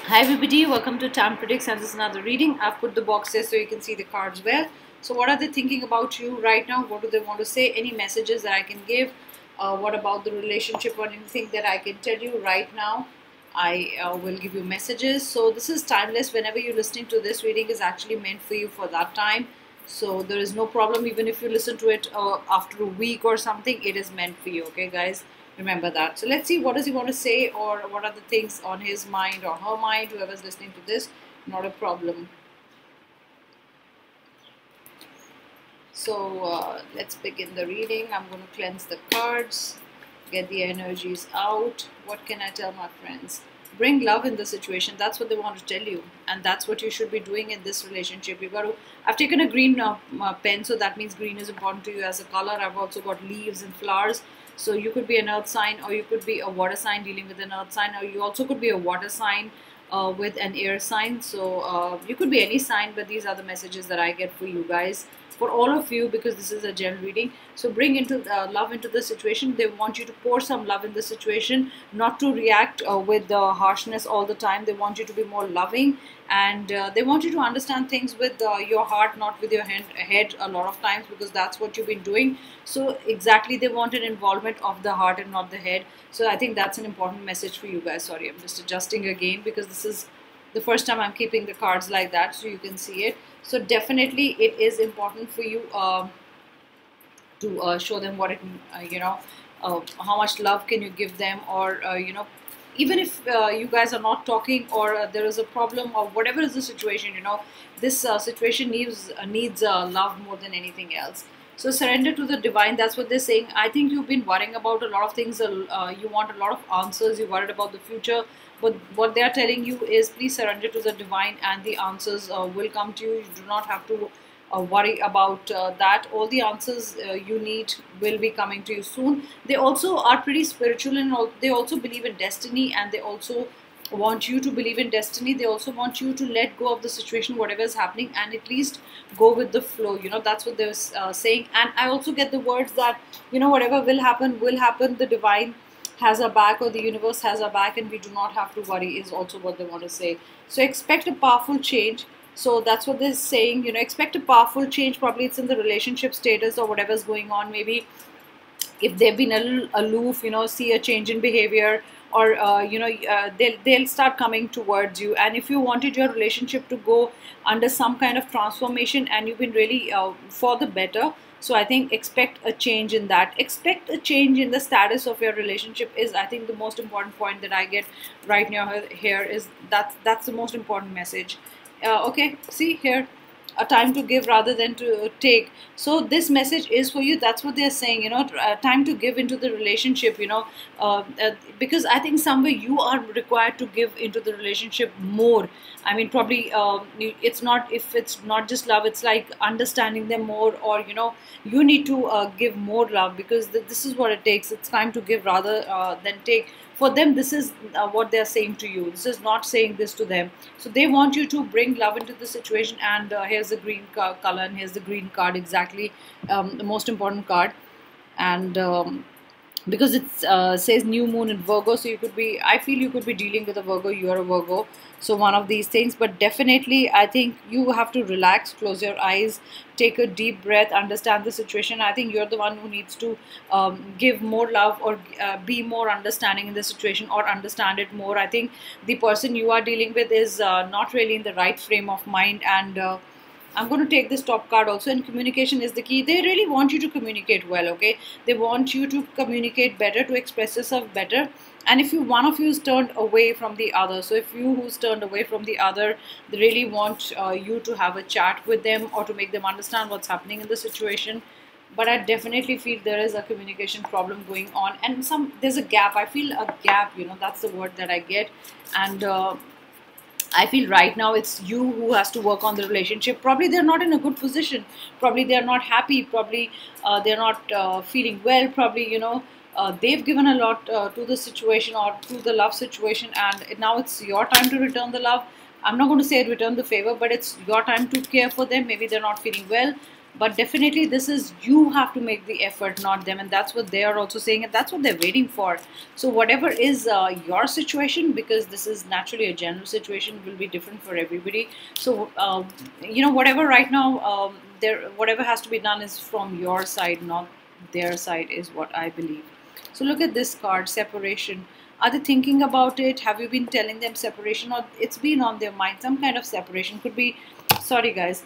Hi everybody, welcome to Tam Predicts, and this is another reading. I've put the boxes so you can see the cards well. So what are they thinking about you right now? What do they want to say? Any messages that I can give? What about the relationship or anything that I can tell you right now? I will give you messages. So this is timeless. Whenever you're listening to this reading is actually meant for you for that time. So there is no problem even if you listen to it after a week or something. It is meant for you, okay guys? Remember that. So let's see, what does he want to say, or what are the things on his mind or her mind, whoever's listening to this. Not a problem. So let's begin the reading. I'm going to cleanse the cards, get the energies out. What can I tell my friends? Bring love in the situation. That's what they want to tell you, and that's what you should be doing in this relationship. You got to. I've taken a green pen, so that means green is important to you as a color. I've also got leaves and flowers. So you could be an earth sign, or you could be a water sign dealing with an earth sign, or you also could be a water sign with an air sign. So you could be any sign, but these are the messages that I get for you guys, for all of you, because this is a general reading. So bring into love into the situation. They want you to pour some love in the situation, not to react with the harshness all the time. They want you to be more loving, and they want you to understand things with your heart, not with your head a lot of times, because that's what you've been doing. So exactly, they want an involvement of the heart and not the head. So I think that's an important message for you guys. Sorry, I'm just adjusting again because this is the first time I'm keeping the cards like that so you can see it. So definitely it is important for you to show them what it how much love can you give them, or even if you guys are not talking, or there is a problem, or whatever is the situation, this situation needs love more than anything else. So surrender to the divine. That's what they're saying. I think you've been worrying about a lot of things. You want a lot of answers. You're worried about the future. But what they are telling you is, please surrender to the divine, and the answers will come to you. You do not have to worry about that. All the answers you need will be coming to you soon. They also are pretty spiritual, and they also believe in destiny, and they also want you to believe in destiny. They also want you to let go of the situation, whatever is happening, and at least go with the flow. That's what they're saying. And I also get the words that whatever will happen will happen. The divine has our back, or the universe has our back, and we do not have to worry, is also what they want to say. So expect a powerful change. So that's what they're saying. Expect a powerful change. Probably it's in the relationship status or whatever's going on. Maybe if they've been a little aloof, see a change in behavior, or they'll start coming towards you. And if you wanted your relationship to go under some kind of transformation, and you've been really for the better, so I think expect a change in that. Expect a change in the status of your relationship is, I think, the most important point that I get right now here. Is that's the most important message. Okay, see here, a time to give rather than to take. So this message is for you. That's what they're saying, time to give into the relationship, because I think somewhere you are required to give into the relationship more. I mean, probably it's not, if it's not just love, it's like understanding them more, or you need to give more love, because this is what it takes. It's time to give rather than take. For them, this is what they're saying to you. This is not saying this to them. So they want you to bring love into the situation. And here's the green color, and here's the green card, exactly the most important card. And because it says new moon in Virgo, so you could be, I feel you could be dealing with a Virgo. You are a Virgo, so one of these things. But definitely I think you have to relax, close your eyes, take a deep breath, understand the situation. I think you're the one who needs to give more love, or be more understanding in the situation, or understand it more. I think the person you are dealing with is not really in the right frame of mind. And I'm going to take this top card also, and communication is the key. They really want you to communicate well, okay? They want you to communicate better, to express yourself better. And if one of you is turned away from the other, so if you who's turned away from the other, they really want you to have a chat with them, or to make them understand what's happening in the situation. But I definitely feel there is a communication problem going on, and there's a gap. I feel a gap, that's the word that I get. And I feel right now it's you who has to work on the relationship. Probably they're not in a good position. Probably they're not happy. Probably they're not feeling well. Probably, they've given a lot to the situation, or to the love situation. And now it's your time to return the love. I'm not going to say return the favor, but it's your time to care for them. Maybe they're not feeling well. but definitely this is, you have to make the effort, not them. And that's what they are also saying, and that's what they're waiting for. So whatever is your situation, because this is naturally a general situation, will be different for everybody. So whatever right now, there, whatever has to be done is from your side, not their side, is what I believe. So look at this card, separation. Are they thinking about it? Have you been telling them separation, or it's been on their mind? Some kind of separation could be. Sorry guys,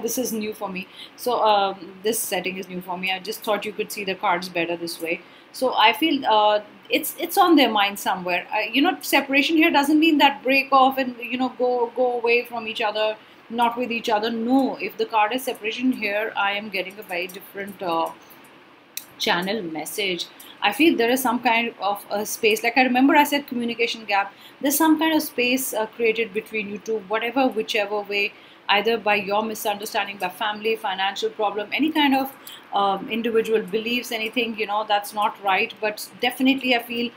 this is new for me. So this setting is new for me. I just thought you could see the cards better this way. So I feel it's on their mind somewhere. Separation here doesn't mean that break off and go away from each other, not with each other. No, if the card is separation here, I am getting a very different channel message. I feel there is some kind of a space, like I remember I said communication gap. There's some kind of space created between you two, whichever way, either by your misunderstanding, by family, financial problem, any kind of individual beliefs, anything that's not right. But definitely I feel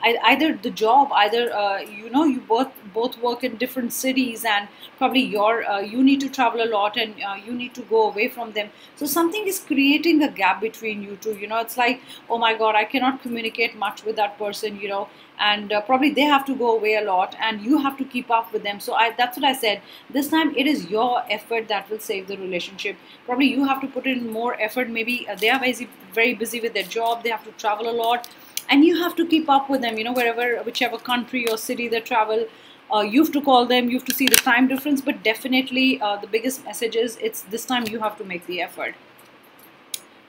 either the job, either you both work in different cities, and probably you need to travel a lot, and you need to go away from them. So something is creating a gap between you two. It's like, oh my god, I cannot communicate much with that person, and probably they have to go away a lot, and you have to keep up with them. So that's what I said. This time it is your effort that will save the relationship. Probably you have to put in more effort. Maybe they are very busy with their job, they have to travel a lot, and you have to keep up with them, whichever country or city they travel. You have to call them, you have to see the time difference. But definitely the biggest message is, it's this time you have to make the effort.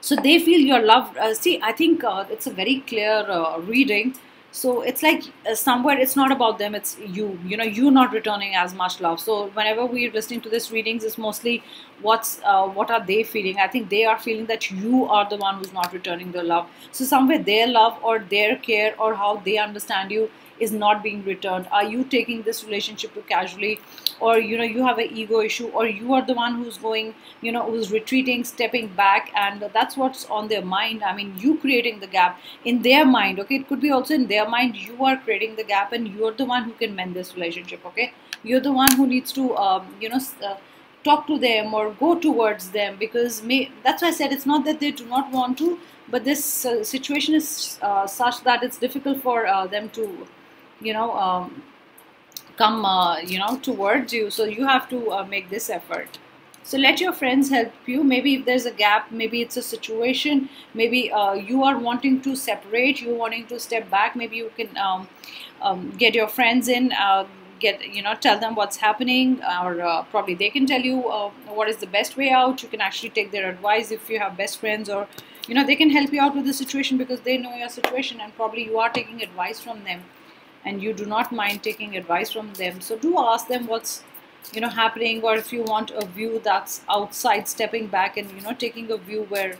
So they feel your love. See, I think it's a very clear reading. So it's like somewhere it's not about them, it's you're not returning as much love. So whenever we're listening to this readings, it's mostly what are they feeling. I think they are feeling that you are the one who's not returning the love. So somewhere their love or their care or how they understand you is not being returned. Are you taking this relationship too casually, or you have an ego issue, or you are the one who's going, who's retreating, stepping back, and that's what's on their mind. I mean, you creating the gap in their mind. Okay, it could be also in their mind you are creating the gap, and you're the one who can mend this relationship. Okay, you're the one who needs to talk to them or go towards them, because that's why I said it's not that they do not want to, but this situation is such that it's difficult for them to come towards you. So you have to make this effort. So let your friends help you. Maybe if there's a gap, maybe it's a situation, maybe you are wanting to separate, you're wanting to step back. Maybe you can get your friends in, tell them what's happening, or probably they can tell you what is the best way out. You can actually take their advice if you have best friends, or they can help you out with the situation because they know your situation, and probably you are taking advice from them, and you do not mind taking advice from them. So do ask them what's happening, or if you want a view that's outside, stepping back and taking a view where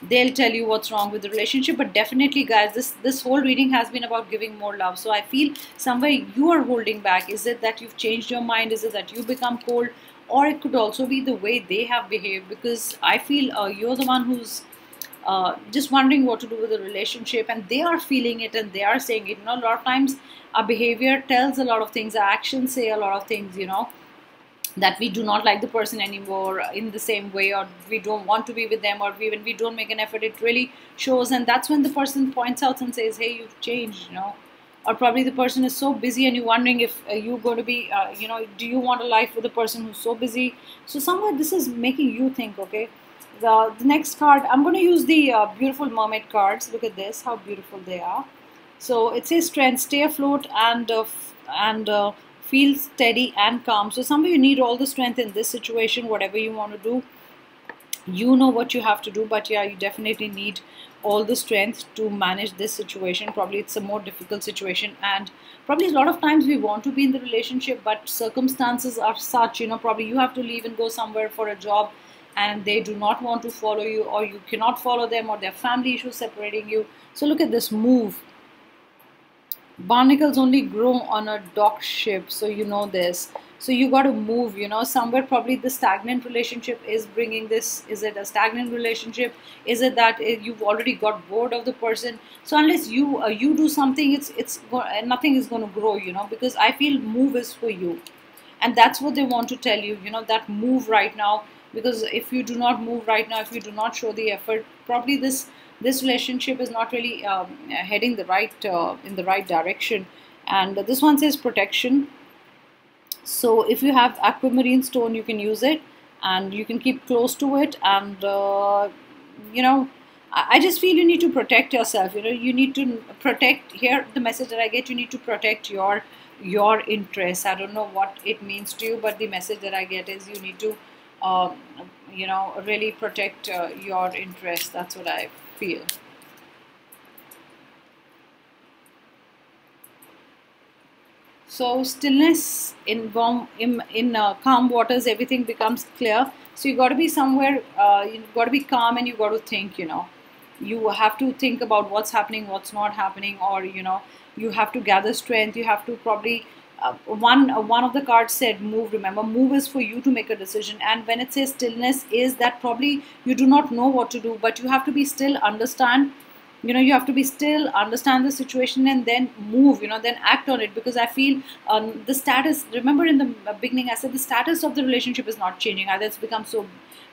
they'll tell you what's wrong with the relationship. But definitely guys, this whole reading has been about giving more love. So I feel somewhere you are holding back. Is it that you've changed your mind? Is it that you become cold? Or it could also be the way they have behaved, because I feel you're the one who's just wondering what to do with the relationship, and they are feeling it and they are saying it. A lot of times our behavior tells a lot of things, our actions say a lot of things, that we do not like the person anymore in the same way, or we don't want to be with them, or when we don't make an effort, it really shows. And that's when the person points out and says, hey, you've changed, or probably the person is so busy and you're wondering if you're going to be, do you want a life with a person who's so busy? So somewhere this is making you think. Okay, the next card, I'm going to use the beautiful mermaid cards. Look at this, how beautiful they are. So it says strength, stay afloat, and feel steady and calm. So somewhere you need all the strength in this situation. Whatever you want to do, you know what you have to do, but yeah, you definitely need all the strength to manage this situation. Probably it's a more difficult situation, and probably a lot of times we want to be in the relationship, but circumstances are such, probably you have to leave and go somewhere for a job, and they do not want to follow you, or you cannot follow them, or their family issues separating you. So look at this, move. Barnacles only grow on a docked ship, so this. So you got to move, somewhere. Probably the stagnant relationship is bringing this. Is it a stagnant relationship? Is it that you've already got bored of the person? So unless you do something, nothing is going to grow, because I feel move is for you, and that's what they want to tell you. That move right now. because if you do not move right now, if you do not show the effort, probably this relationship is not really heading the right in the right direction. And this one says protection. So if you have aquamarine stone, you can use it and you can keep close to it. And you know, I just feel you need to protect yourself. You know, you need to protect. Here the message that I get, you need to protect your interests. I don't know what it means to you, but the message that I get is you need to uh, you know, really protect your interests. That's what I feel. So stillness in calm waters, everything becomes clear. So you got to be somewhere. You got to be calm, and you got to think. You know, you have to think about what's happening, what's not happening, or you know, you have to gather strength. You have to probably. One of the cards said move. Remember, move is for you to make a decision. And when it says stillness, is that probably you do not know what to do, but you have to be still, understand, you know, you have to be still, understand the situation, and then move, you know, then act on it. Because I feel the status, remember in the beginning I said the status of the relationship is not changing either. It's become so,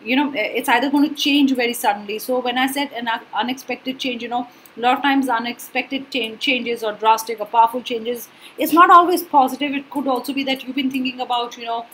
you know, it's either going to change very suddenly. So when I said an unexpected change, you know, a lot of times unexpected changes or drastic or powerful changes, it's not always positive. It could also be that you've been thinking about, you know,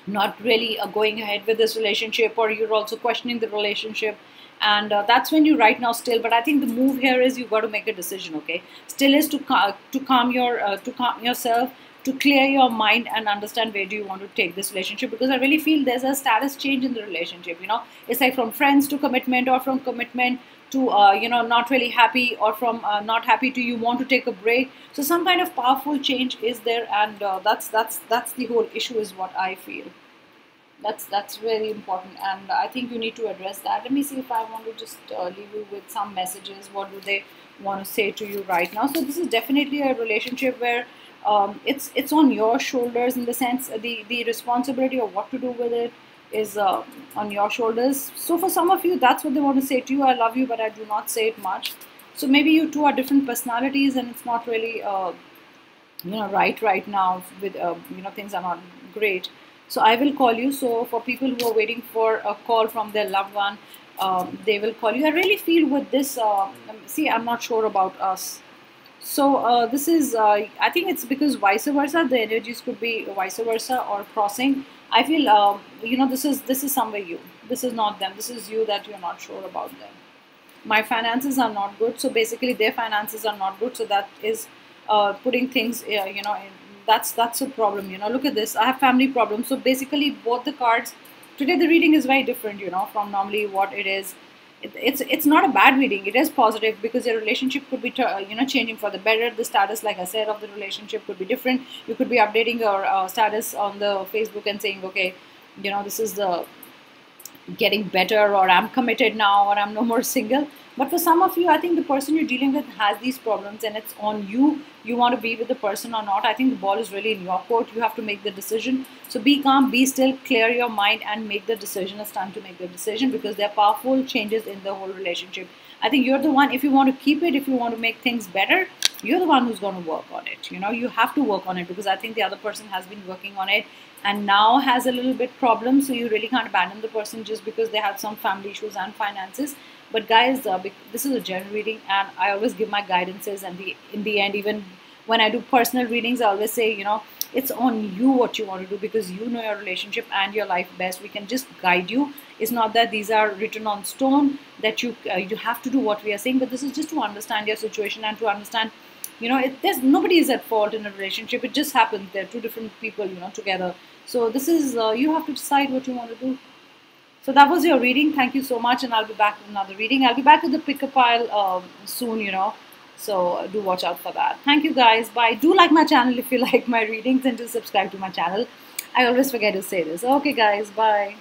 not really going ahead with this relationship, or you're also questioning the relationship. And that's when you right now still. But I think the move here is you got to make a decision. Okay, still is to calm yourself, to clear your mind and understand where do you want to take this relationship. Because I really feel there's a status change in the relationship. You know, it's like from friends to commitment, or from commitment to you know, not really happy, or from not happy to you want to take a break. So some kind of powerful change is there. And that's the whole issue, is what I feel. That's very important, and I think you need to address that. Let me see if I want to just leave you with some messages. What do they want to say to you right now? So this is definitely a relationship where it's on your shoulders, in the sense the responsibility of what to do with it is on your shoulders. So for some of you, that's what they want to say to you. I love you, but I do not say it much. So maybe you two are different personalities, and it's not really you know, right now with you know, things are not great. So I will call you. So for people who are waiting for a call from their loved one, they will call you. I really feel with this, see, I'm not sure about us. So this is, I think it's because vice versa. The energies could be vice versa or crossing. I feel, you know, this is somewhere you. This is not them. This is you that you're not sure about them. My finances are not good. So basically their finances are not good. So that is putting things, you know, that's a problem. You know, look at this. I have family problems. So basically both the cards, today the reading is very different, you know, from normally what it is. It's not a bad reading. It is positive, because your relationship could be you know, changing for the better. The status, like I said, of the relationship could be different. You could be updating your status on the Facebook and saying, okay, you know, this is the getting better, or I'm committed now, or I'm no more single. But for some of you, I think the person you're dealing with has these problems, and it's on you. You want to be with the person or not. I think the ball is really in your court. You have to make the decision. So be calm, be still, clear your mind, and make the decision. It's time to make the decision, because there are powerful changes in the whole relationship. I think you're the one. If you want to keep it, if you want to make things better, you're the one who's going to work on it. You know, you have to work on it, because I think the other person has been working on it and now has a little bit problem. So you really can't abandon the person just because they have some family issues and finances. But guys, this is a general reading, and I always give my guidances, and in the end, even when I do personal readings, I always say, you know, it's on you what you want to do, because you know your relationship and your life best. We can just guide you. It's not that these are written on stone that you have to do what we are saying, but this is just to understand your situation and to understand, you know, there's nobody is at fault in a relationship. It just happens. They're two different people, you know, together. So this is you have to decide what you want to do. So that was your reading. Thank you so much, and I'll be back with another reading. I'll be back with the pick a pile soon, you know. So do watch out for that. Thank you guys. Bye. Do like my channel if you like my readings, and do subscribe to my channel. I always forget to say this. Okay guys, bye.